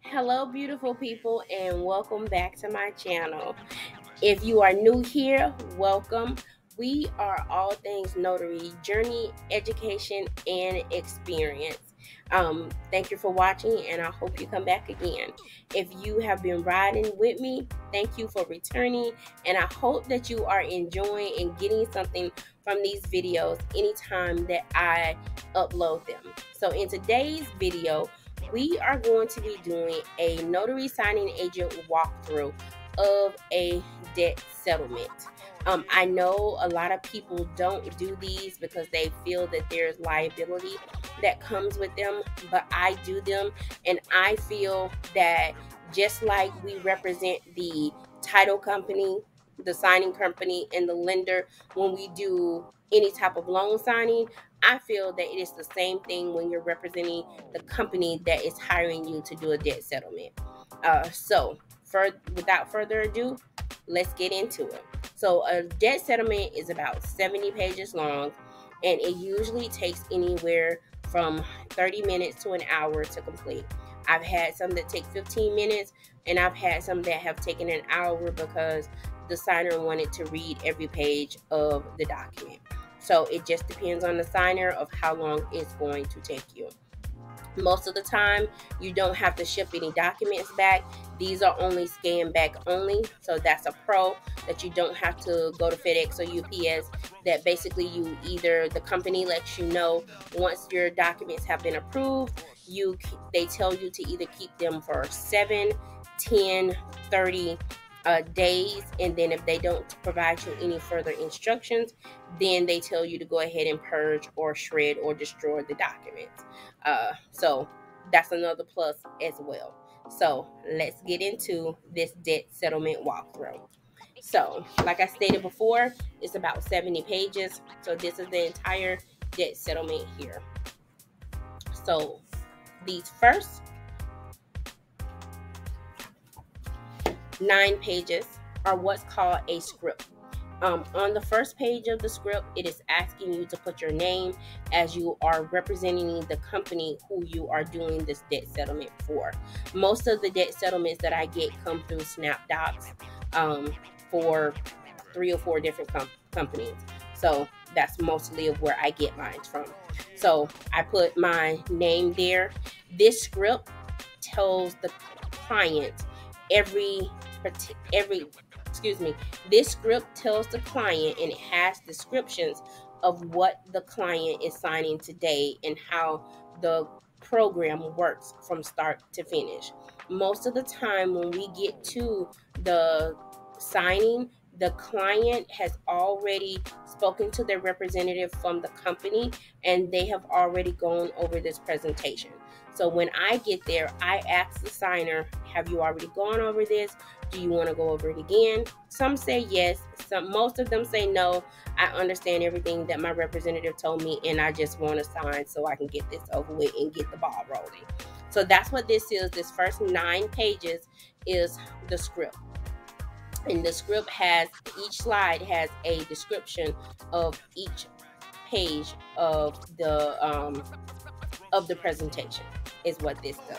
Hello, beautiful people, and welcome back to my channel. If you are new here, welcome. We are all things notary, journey, education, and experience. Thank you for watching, and I hope you come back again. If you have been riding with me, thank you for returning, and I hope that you are enjoying and getting something from these videos anytime that I upload them. So in today's video, we are going to be doing a notary signing agent walkthrough of a debt settlement. I know a lot of people don't do these because they feel that there's liability that comes with them, but I do them, and I feel that just like we represent the title company, the signing company, and the lender when we do any type of loan signing, I feel that it is the same thing when you're representing the company that is hiring you to do a debt settlement. Without further ado, let's get into it. So a debt settlement is about 70 pages long, and it usually takes anywhere from 30 minutes to an hour to complete. I've had some that take 15 minutes, and I've had some that have taken an hour because the signer wanted to read every page of the document. So it just depends on the signer of how long it's going to take you. Most of the time, you don't have to ship any documents back. These are only scan back only. So that's a pro, that you don't have to go to FedEx or UPS. That basically the company lets you know once your documents have been approved, they tell you to either keep them for 7, 10, 30 days, and then if they don't provide you any further instructions, then they tell you to go ahead and purge or shred or destroy the documents. So that's another plus as well. So let's get into this debt settlement walkthrough. So like I stated before, it's about 70 pages. So this is the entire debt settlement here. So these first 9 pages are what's called a script. On the first page of the script, it is asking you to put your name as you are representing the company who you are doing this debt settlement for. Most of the debt settlements that I get come through SnapDocs for 3 or 4 different companies. So that's mostly of where I get mine from. So I put my name there. This script tells the client this script tells the client, and it has descriptions of what the client is signing today and how the program works from start to finish. Most of the time when we get to the signing, the client has already spoken to their representative from the company, and they have already gone over this presentation. So when I get there, I ask the signer, have you already gone over this? Do you want to go over it again? Some say yes. Most of them say no. I understand everything that my representative told me, and I just want to sign so I can get this over with and get the ball rolling. So that's what this is. This first 9 pages is the script. And the script each slide has a description of each page of the presentation is what this does.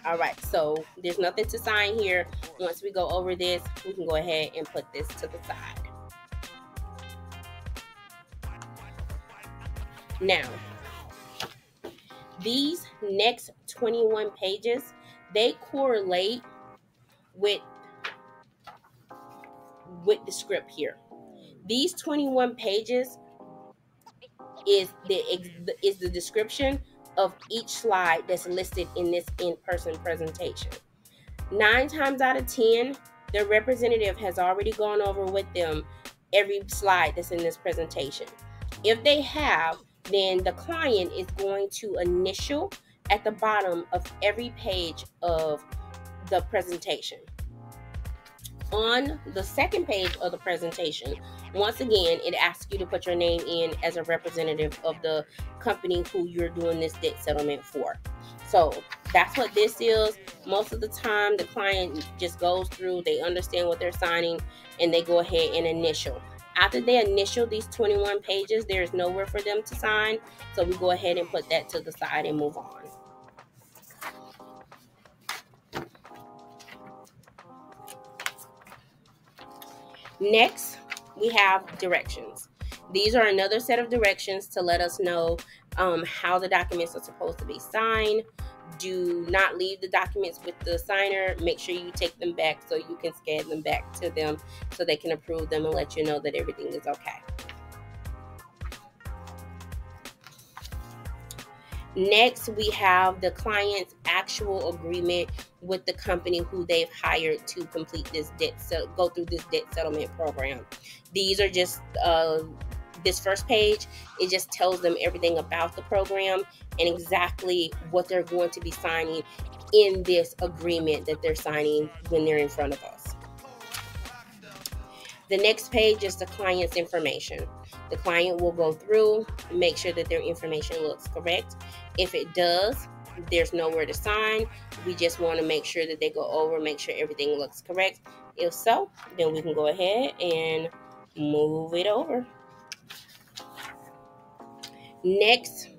All right, so there's nothing to sign here. Once we go over this, we can go ahead and put this to the side. Now, these next 21 pages, they correlate with the script here. These 21 pages is the description of each slide that's listed in this in-person presentation. 9 times out of 10, the representative has already gone over with them every slide that's in this presentation. If they have, then the client is going to initial at the bottom of every page of the presentation. On the second page of the presentation, once again, it asks you to put your name in as a representative of the company who you're doing this debt settlement for. So that's what this is. Most of the time, the client just goes through, they understand what they're signing, and they go ahead and initial. After they initial these 21 pages, there's nowhere for them to sign. So we go ahead and put that to the side and move on. Next, we have directions. These are another set of directions to let us know how the documents are supposed to be signed. Do not leave the documents with the signer. Make sure you take them back so you can scan them back to them so they can approve them and let you know that everything is okay. Next, we have the client's actual agreement with the company who they've hired to complete this go through this debt settlement program. These are just this first page. It just tells them everything about the program and exactly what they're going to be signing in this agreement that they're signing when they're in front of us. The next page is the client's information. The client will go through and make sure that their information looks correct. If it does, there's nowhere to sign. We just want to make sure that they go over, make sure everything looks correct. If so, then we can go ahead and move it over. Next,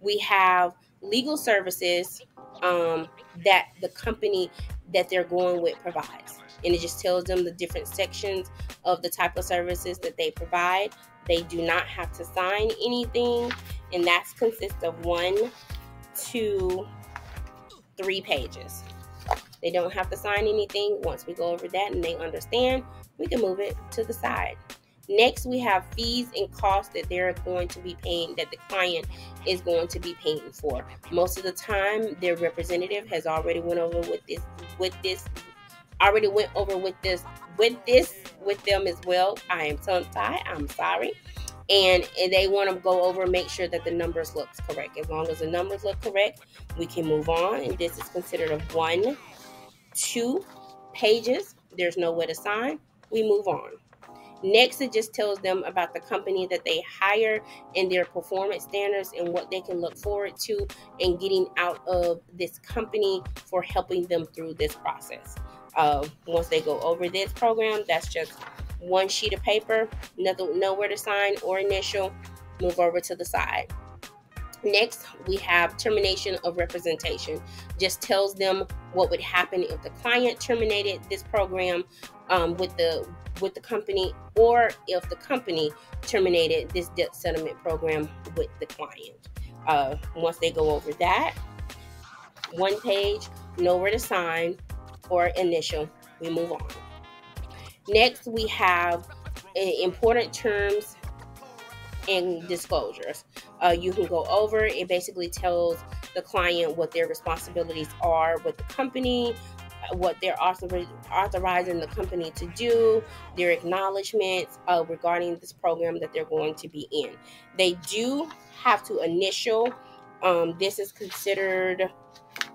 we have legal services that the company that they're going with provides. And it just tells them the different sections of the type of services that they provide. They do not have to sign anything, and that consists of 1, 2, 3 pages. They don't have to sign anything. Once we go over that and they understand, we can move it to the side. Next, we have fees and costs that they're going to be paying, that the client is going to be paying for. Most of the time, their representative has already went over with them as well. I am tongue-tied. I'm sorry. And they want to go over, make sure that the numbers look correct. As long as the numbers look correct, we can move on. And this is considered a 1, 2 pages. There's nowhere to sign. We move on. Next, it just tells them about the company that they hire and their performance standards and what they can look forward to and getting out of this company for helping them through this process. Once they go over this program, that's just 1 sheet of paper, nowhere to sign or initial. Move over to the side. Next, we have termination of representation. Just tells them what would happen if the client terminated this program with the company, or if the company terminated this debt settlement program with the client. Once they go over that, 1 page, nowhere to sign or initial, we move on. Next, we have important terms and disclosures. You can go over. It basically tells the client what their responsibilities are with the company, what they're authorizing the company to do, their acknowledgments regarding this program that they're going to be in. They do have to initial. This is considered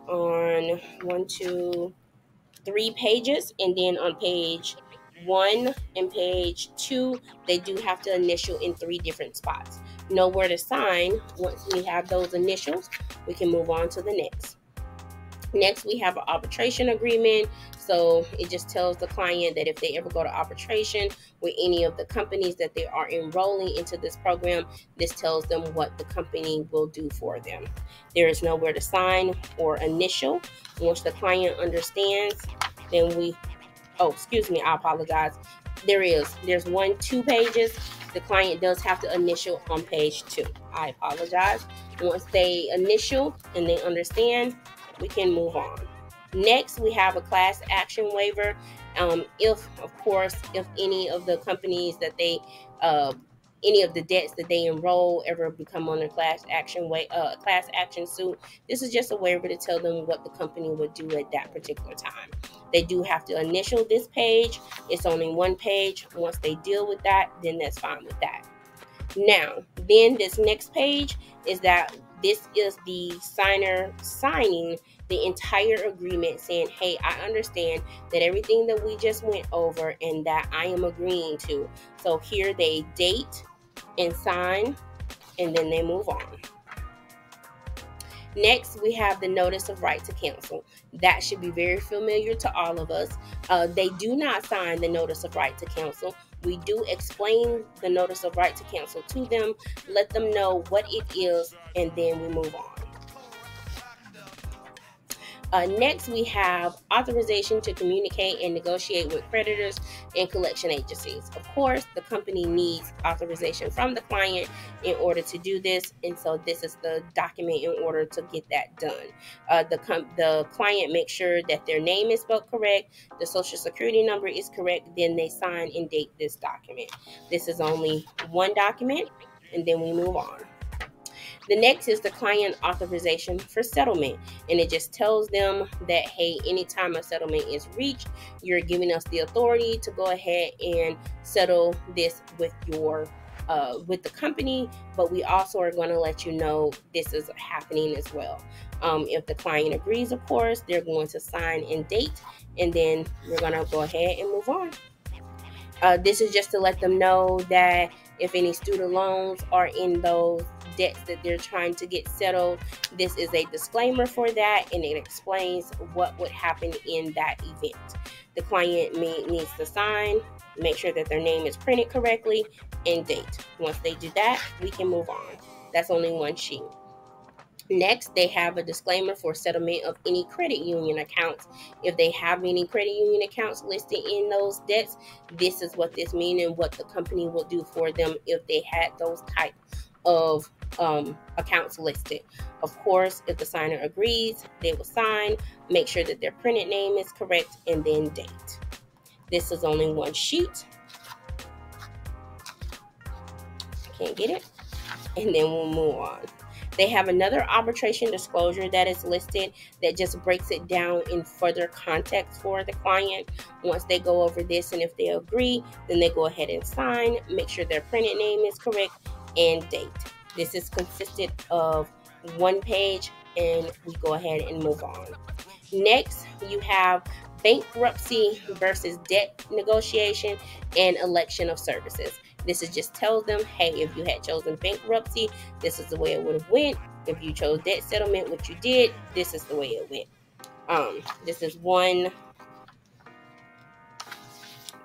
on 1, 2, 3 pages, and then on page 1 and page 2, they do have to initial in 3 different spots. Nowhere to sign. Once we have those initials, we can move on to the next. Next, we have an arbitration agreement. So it just tells the client that if they ever go to arbitration with any of the companies that they are enrolling into this program, this tells them what the company will do for them. There is nowhere to sign or initial. Once the client understands, then I apologize. There's 1, 2 pages. The client does have to initial on page 2. I apologize. Once they initial and they understand, we can move on. Next, we have a class action waiver. If any of the companies that any of the debts that they enroll ever become on a class action suit, this is just a waiver to tell them what the company would do at that particular time. They do have to initial this page. It's only 1 page. Once they deal with that, then that's fine with that. Now, then this next page is that this is the signer signing the entire agreement, saying, hey, I understand that everything that we just went over and that I am agreeing to. So here they date and sign, and then they move on. Next, we have the notice of right to cancel. That should be very familiar to all of us. They do not sign the notice of right to cancel. We do explain the notice of right to cancel to them, let them know what it is, and then we move on. Next, we have authorization to communicate and negotiate with creditors and collection agencies. Of course, the company needs authorization from the client in order to do this, and so this is the document in order to get that done. The client makes sure that their name is spelled correct, the social security number is correct, then they sign and date this document. This is only one document, and then we move on. The next is the client authorization for settlement, and it just tells them that, hey, anytime a settlement is reached, you're giving us the authority to go ahead and settle this with with the company, but we also are going to let you know this is happening as well. If the client agrees, of course, they're going to sign and date, and then we're going to go ahead and move on. This is just to let them know that if any student loans are in those debts that they're trying to get settled, this is a disclaimer for that, and it explains what would happen in that event. The client needs to sign, make sure that their name is printed correctly, and date. Once they do that, we can move on. That's only one sheet. Next, they have a disclaimer for settlement of any credit union accounts. If they have any credit union accounts listed in those debts, this is what this means and what the company will do for them if they had those type of accounts listed. Of course, if the signer agrees, they will sign, make sure that their printed name is correct, and then date. This is only one sheet. Can't get it. And then we'll move on. They have another arbitration disclosure that is listed that just breaks it down in further context for the client. Once they go over this and if they agree, then they go ahead and sign, make sure their printed name is correct, and date. This is consisted of one page, and we go ahead and move on. Next, you have bankruptcy versus debt negotiation and election of services. This is just tells them, hey, if you had chosen bankruptcy, this is the way it would have went. If you chose debt settlement, what you did, this is the way it went. This is 1,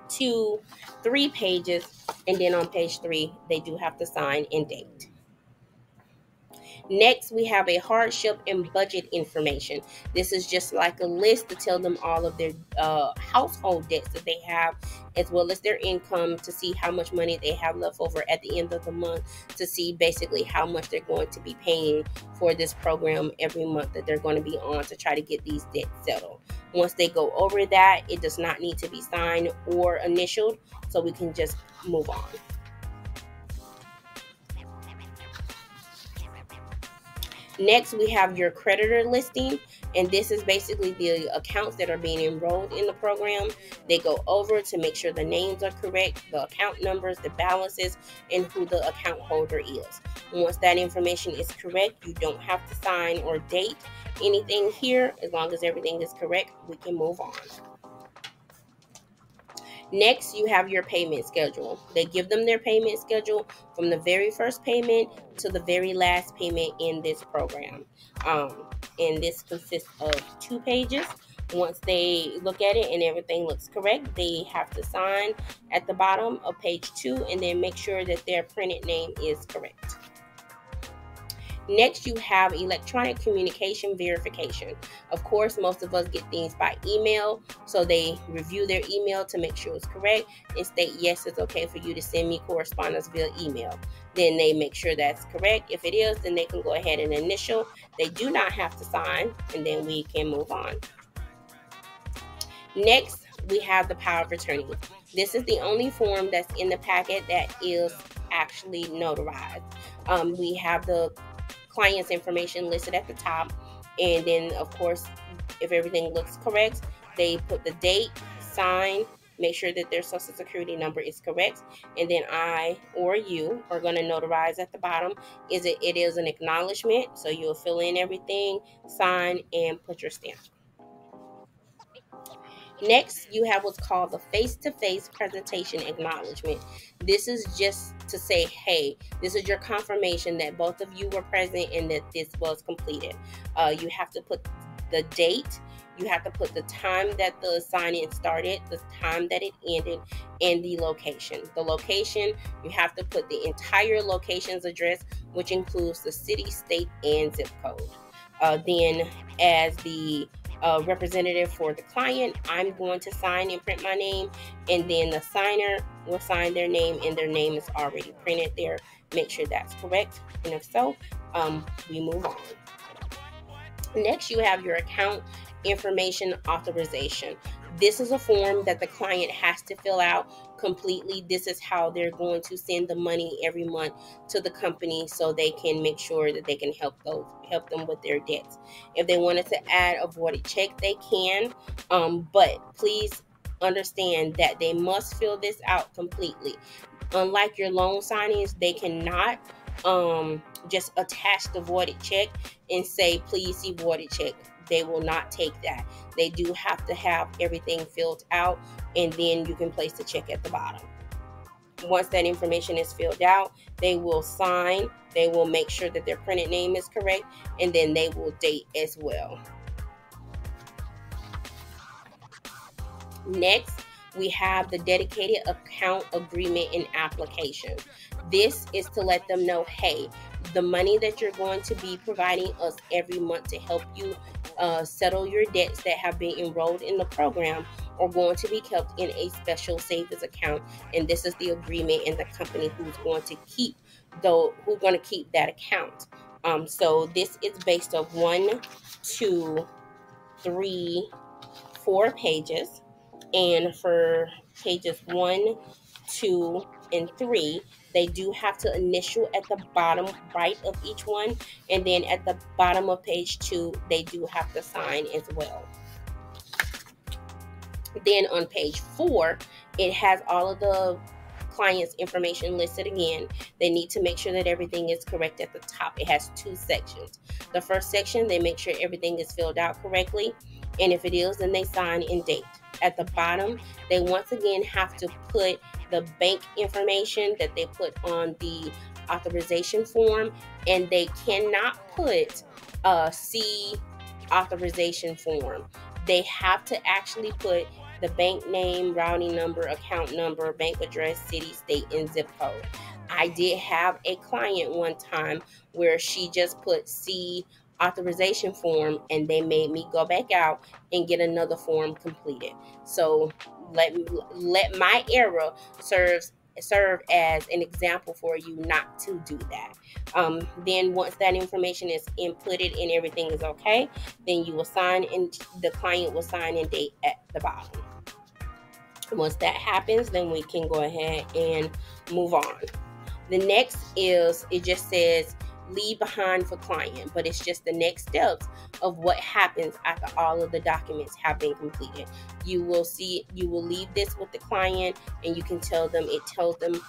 2, 3 pages, and then on page 3, they do have to sign and date. Next, we have a hardship and budget information. This is just like a list to tell them all of their household debts that they have, as well as their income, to see how much money they have left over at the end of the month, to see basically how much they're going to be paying for this program every month that they're going to be on to try to get these debts settled. Once they go over that, it does not need to be signed or initialed, so we can just move on. Next, we have your creditor listing, and this is basically the accounts that are being enrolled in the program. They go over to make sure the names are correct, the account numbers, the balances, and who the account holder is. Once that information is correct, you don't have to sign or date anything here. As long as everything is correct, we can move on. Next, you have your payment schedule. They give them their payment schedule from the very first payment to the very last payment in this program. And this consists of 2 pages. Once they look at it and everything looks correct, they have to sign at the bottom of page 2 and then make sure that their printed name is correct. Next, you have electronic communication verification. Of course, most of us get things by email, so they review their email to make sure it's correct and state, yes, it's okay for you to send me correspondence via email. Then they make sure that's correct. If it is, then they can go ahead and initial. They do not have to sign, and then we can move on. Next, we have the power of attorney. This is the only form that's in the packet that is actually notarized. We have the client's information listed at the top, and then of course, if everything looks correct, they put the date, sign, make sure that their social security number is correct, and then I or you are going to notarize at the bottom. It is an acknowledgement, so you'll fill in everything, sign, and put your stamp. Next, you have what's called the face-to-face presentation acknowledgement. This is just to say, hey, this is your confirmation that both of you were present and that this was completed. You have to put the date. You have to put the time that the signing started, the time that it ended, and the location. The location, you have to put the entire location's address, which includes the city, state, and zip code. Then, as the representative for the client, I'm going to sign and print my name, and then the signer will sign their name, and their name is already printed there. Make sure that's correct, and if so, we move on. Next, you have your account information authorization. This is a form that the client has to fill out completely. This is how they're going to send the money every month to the company, so they can make sure that they can help them with their debts. If they wanted to add a voided check, they can, but please understand that they must fill this out completely. Unlike your loan signings, they cannot just attach the voided check and say, please see voided check. They will not take that. They do have to have everything filled out, and then you can place the check at the bottom. Once that information is filled out, they will sign, they will make sure that their printed name is correct, and then they will date as well. Next, we have the dedicated account agreement and application. This is to let them know, hey, the money that you're going to be providing us every month to help you settle your debts that have been enrolled in the program are going to be kept in a special savings account, and this is the agreement and the company who's going to keep that account. So this is based on 1, 2, 3, 4 pages. And for pages 1, 2, and 3, they do have to initial at the bottom right of each one. And then at the bottom of page 2, they do have to sign as well. Then on page 4, it has all of the client's information listed again. They need to make sure that everything is correct at the top. It has 2 sections. The first section, they make sure everything is filled out correctly. And if it is, then they sign and date. At the bottom, they once again have to put the bank information that they put on the authorization form, and they cannot put C authorization form. They have to actually put the bank name, routing number, account number, bank address, city, state, and zip code. I did have a client one time where she just put C authorization form, and they made me go back out and get another form completed. So let my error serve as an example for you not to do that. Then once that information is inputted and everything is okay, then you will sign, and the client will sign and date at the bottom. Once that happens, then we can go ahead and move on. The next is, it just says leave behind for client, but it's just the next steps of what happens after all of the documents have been completed. You will leave this with the client, and you can tell them, it tells them,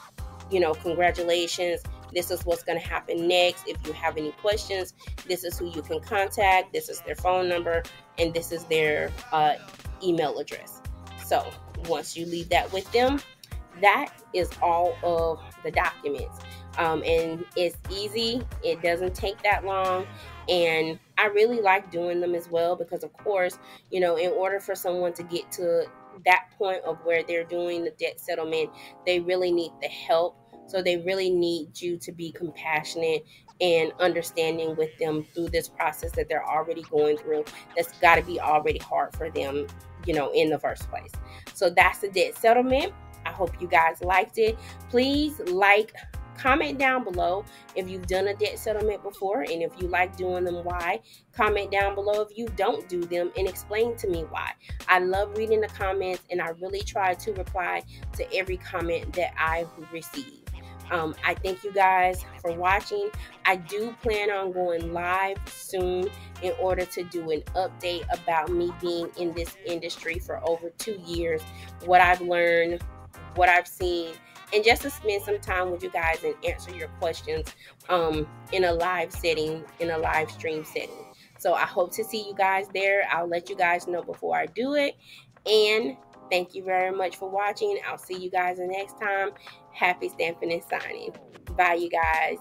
congratulations, this is what's going to happen next. If you have any questions, this is who you can contact, this is their phone number, and this is their email address. So once you leave that with them, that is all of the documents. And it's easy. It doesn't take that long. And I really like doing them as well, because of course, in order for someone to get to that point of where they're doing the debt settlement, they really need the help. So they really need you to be compassionate and understanding with them through this process that they're already going through. That's got to be already hard for them, in the first place. So that's the debt settlement. I hope you guys liked it. Please comment down below if you've done a debt settlement before, and if you like doing them, why. Comment down below if you don't do them, and explain to me why. I love reading the comments, and I really try to reply to every comment that I receive. I thank you guys for watching. I do plan on going live soon in order to do an update about me being in this industry for over 2 years, what I've learned, what I've seen, and just to spend some time with you guys and answer your questions in a live setting, in a live stream setting. So I hope to see you guys there. I'll let you guys know before I do it. And thank you very much for watching. I'll see you guys the next time. Happy stamping and signing. Bye, you guys.